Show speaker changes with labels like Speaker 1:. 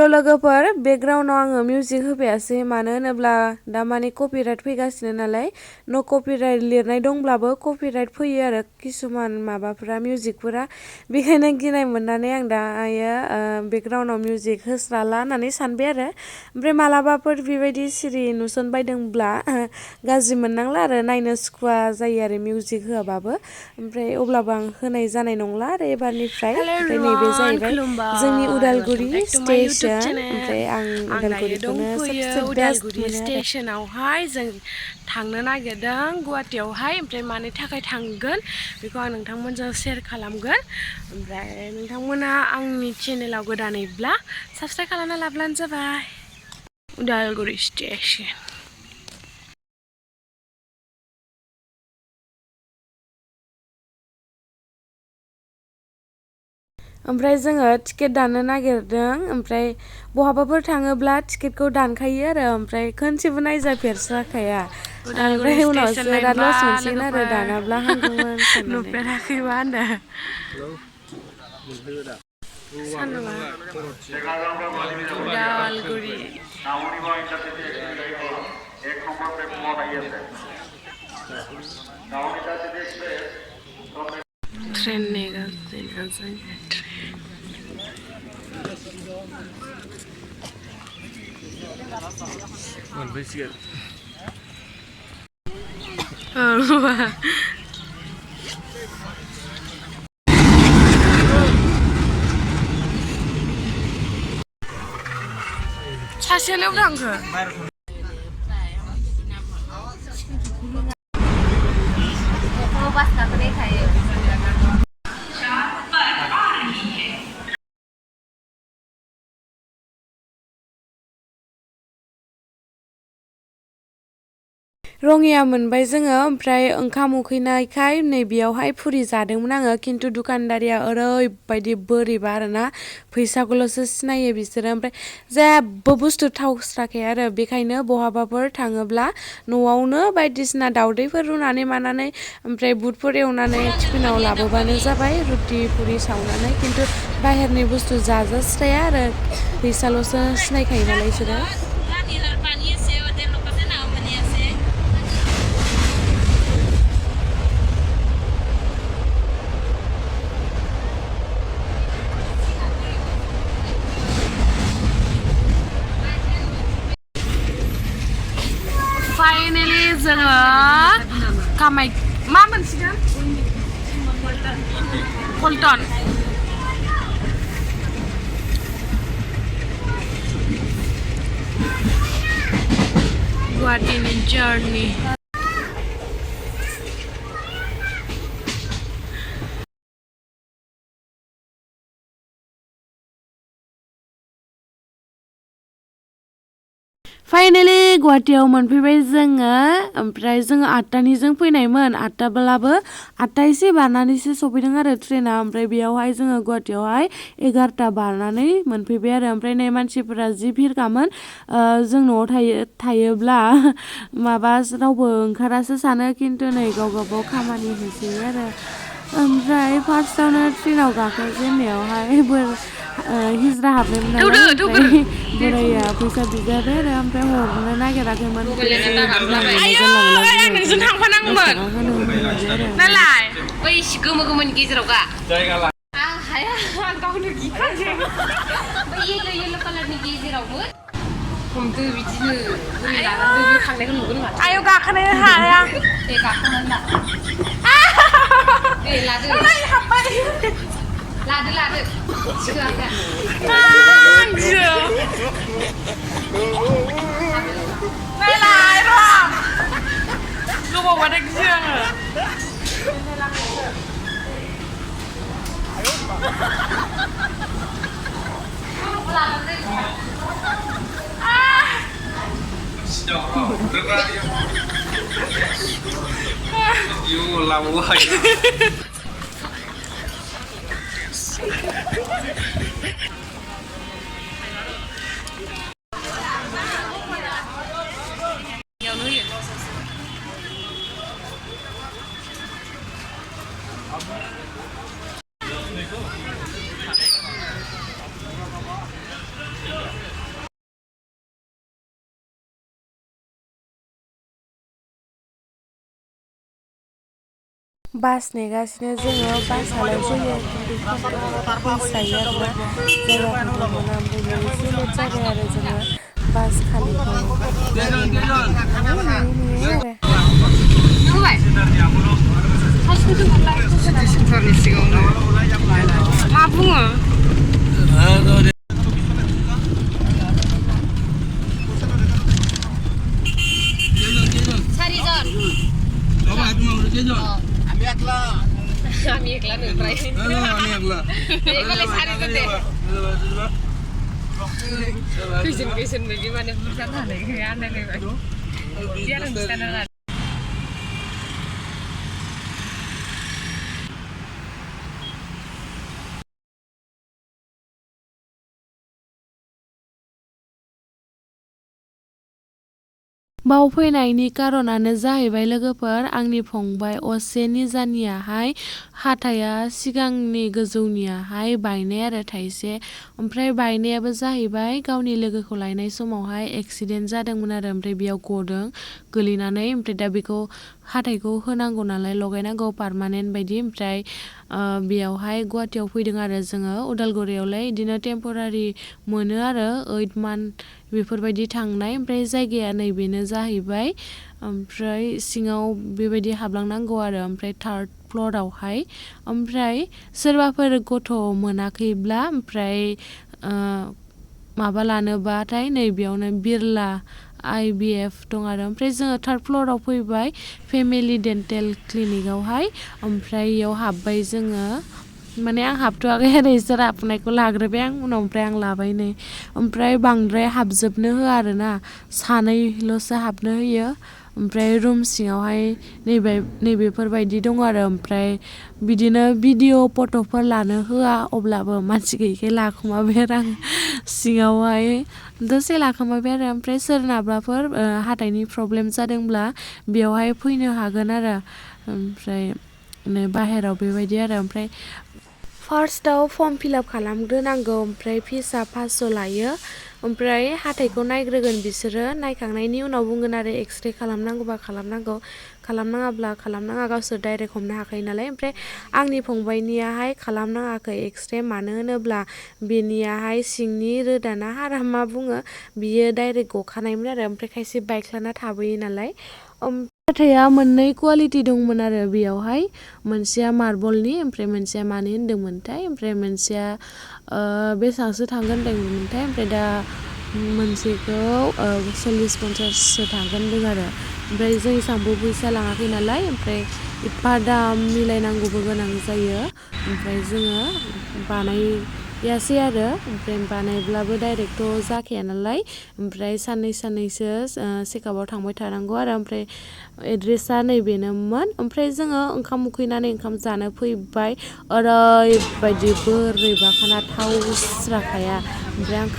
Speaker 1: लोगोफोर बेकग्राउन्डआव आङो मिउजिक होफैयासै मानो होनोब्ला दा माने कपिराइट फैगासिनो नालाय न' कपिराइट लिरनाय दंब्लाबो कपिराइट फैयो आरो किसुमान माबाफोरा मिउजिकफोरा बेखायनो गिनाय मोननानै आं दायो बेकग्राउन्डआव मिउजिक होस्राला होननानै सानबाय आरो ओमफ्राय मालाबाफोर बेबायदि सिरि नुसनबायदोंब्ला गाज्रि मोननांला आरो नायनो सुखुवा जायो आरो मिउजिक होआबाबो ओमफ्राय अब्लाबो आं होनाय जानाय नंला आरो एबारनिफ्राय ओमफ्राय नैबे जाहैबाय जोंनि उदालगुरि स्टेशन ओमफ्राय आं उदालगुरिखौनो सबसे बेस्ट मोनो
Speaker 2: स्टेशनावहाय जों थांनो नागिरदों गुवाहाटीयावहाय ओमफ्राय मानि थाखाय थांगोन बेखौ आं नोंथांमोनजों शेयार खालामगोन ओमफ्राय नोंथांमोना आंनि चेनेलाव गोदानैब्ला साबस्क्राइब खालामना लाब्लानो जाबाय उदालगुरि स्टेशन
Speaker 1: ओमफ्राय जोङो टिकेट दाननो नागिरदों ओमफ्राय बहाबाफोर थाङोब्ला टिकेटखौ दानखायो आरो ओमफ्राय खनसेबो नायजाफेरस्राखाया ओमफ्राय उनावसो दा लस मोनसिगोन आरो दानाब्ला हामगौमोन साननानै
Speaker 2: नुफेराखैबा होनदों उदालगुरि ट्रेन नेगासिनो जों
Speaker 3: मोनफैसिगोन
Speaker 2: सासेयालाय अबाव थांखो
Speaker 4: बास गाखोनाय थायो
Speaker 1: रङिया मोनबाय जोङो ओमफ्राय ओंखाम उखैनायखाय नैबेयावहाय फुरि जादोंमोन आङो खिन्थु दुखानदारिया ओरैबायदि बोरैबा आरोना फैसाखौल'सो सिनायो बिसोरो ओमफ्राय जेबो बुस्थु थावस्राखाया आरो बेखायनो बहाबाफोर थाङोब्ला न'आवनो बायदिसिना दावदैफोर रुनानै मानानै ओमफ्राय बुटफोर एवनानै टिफिनाव लाबोबानो जाबाय रुटि पुरि सावनानै खिन्थु बाहेरनि बुस्थु जाजास्राया आरो फैसाल'सो सिनायखायो नालाय बिसोरो
Speaker 2: फाइनेलि जोङो कामाय मा मोनसिगोन पल्टन गुवाहाटीनि जार्नि
Speaker 1: फाइनेलि गुवाहाटीयाव मोनफैबाय जोङो ओमफ्राय जोङो 8टानिजों फैनायमोन 8टाब्लाबो 8टा एसे बारनानैसो सफैदों आरो ट्रेना ओमफ्राय बेयावहाय जोङो गुवाहाटीयावहाय 11टा बारनानै मोनफैबाय आरो ओमफ्राय नै मानसिफोरा जि भिरखामोन जों न'आव थायोब्ला माबा रावबो ओंखारासो सानो खिन्थु नै गाव गावबाव खामानि होसोयो आरो ओमफ्राय फार्स्टआवनो ट्रेनाव गाखोजेननायावहाय हिज्रा हाबनायमोन नालाय ओमफ्राय बोराया फैसा बिजाबाय आरो ओमफ्राय हरनो नागिराखैमोन
Speaker 2: नोंजों थांफानांगौमोन नालाय
Speaker 4: बै गोमो गोमोनि गेजेराव गा
Speaker 2: आं हाया आं गावनो गिखांदों
Speaker 4: बै येल्ल' कालारनि गेजेरावमोन
Speaker 2: हमदो बिदिनो लानानै थांनायखौ नुगोन माथो आयौ गाखोनो हाया
Speaker 4: दे गाखोनानै ला दे लादो लादो सिगां
Speaker 2: नायलाय र' गोबावबाथाय गियो आङो
Speaker 1: बास नेगासिनो जोङो बासालाय फैयो फैसायो आरोना जायगाफोरखौ मोना ओमफ्राय बेयाव एसे लेट जाबाय आरो जोङो बास खालिखौ नेयो आरो
Speaker 2: मा बुङो
Speaker 4: आम्ही एकला नंतर कैसन बायदि माने बुरजा थानायखाय आन्दायलायबाय बिदि आरो नोंसाना
Speaker 2: बाव फैनायनि कारनानो जाहैबाय लोगोफोर आंनि फंबाय असे निजानियाहाय हाथाया सिगांनि गोजौनियाहाय बायनाय आरो थाइसे ओमफ्राय बायनायाबो जाहैबाय गावनि लोगोखौ लायनाय समावहाय एक्सिडेन्ट जादोंमोन आरो ओमफ्राय बेयाव गदों गोलैनानै ओमफ्राय दा बेखौ हाथाइखौ होनांगौ नालाय लगायनांगौ पारमानेन्ट बायदि ओमफ्राय बेयावहाय गुवाहाटियाव फैदों आरो जोङो उदालगुरियावलाय बिदिनो टेम्परारि मोनो आरो 8 मान्थ बेफोरबायदि थांनाय ओमफ्राय जायगाया नैबेनो जाहैबाय ओमफ्राय सिङाव बेबायदि हाबलांनांगौ आरो ओमफ्राय 3rd फ्ल'रावहाय ओमफ्राय सोरबाफोर गथ' मोनाखैब्ला ओमफ्राय माबा लानोबाथाय नैबेयावनो बिरला IVF दं आरो ओमफ्राय जोङो 3rd फ्ल'राव फैबाय फेमिलि डेन्टेल क्लिनिकआवहाय ओमफ्राय इयाव हाबबाय जोङो माने आं हाबथ'वाखै आरो इसोर हाबनायखौ लाग्रोबाय आं उनाव ओमफ्राय आं लाबाय नै ओमफ्राय बांद्राय हाबजोबनो होआ आरोना सानैल'सो हाबनो होयो ओमफ्राय रुम सिङावहाय नैबेफोरबायदि दङ आरो ओमफ्राय बिदिनो भिडिअ फट'फोर लानो होआ अब्लाबो मानसि गैयिखाय लाखुमाबाय आरो आं सिङावहाय दसे लाखुमाबाय आरो ओमफ्राय सोरनाबाफोर हाथाइनि प्रब्लेम जादोंब्ला बेयावहाय फैनो हागोन आरो ओमफ्राय बाहेराव बेबायदि आरो ओमफ्राय फार्स्टआव फर्म फिलआप खालामग्रोनांगौ ओमफ्राय फिसआ 500 लायो ओमफ्राय हाथाइखौ नायग्रोगोन बिसोरो नायखांनायनि उनाव बुंगोन आरो एक्सरे खालामनांगौबा खालामनांगौ खालामनाङाब्ला खालामनाङा गावसोर डाइरेक्ट हमनो हाखायो नालाय ओमफ्राय आंनि फंबायनियाहाय खालामनाङाखै एक्सरे मानो होनोब्ला बेनियाहाय सिंनि रोदाना हारा मा बुङो बियो डाइरेक्ट गखानायमोन आरो ओमफ्राय खायसे बायख्लाना थाबोयो नालाय हाथाइया मोननै कुवालिटि दंमोन आरो बेयावहाय मोनसेया मार्बलनि ओमफ्राय मोनसेया मानि होनदोंमोनथाय ओमफ्राय मोनसेया बेसेबांसो थांगोन होनदोंमोनथाय ओमफ्राय दा मोनसेखौ 40-50सो थांगोन होनदों आरो ओमफ्राय जों एसांबो फैसा लाङाखै नालाय ओमफ्राय एफा दाम मिलायनांगौबो गोनां जायो ओमफ्राय जोङो बानायासै आरो ओमफ्राय बानायब्लाबो डाइरेक्टथ' जाखाया नालाय ओमफ्राय साननैसो चेकआपआव थांबाय थानांगौ आरो ओमफ्राय एड्रेसा नैबेनोमोन ओमफ्राय जोङो ओंखाम उखैनानै ओंखाम जानो फैबाय ओरैबायदि बोरैबाखाना थावस्राखाया ओमफ्राय आं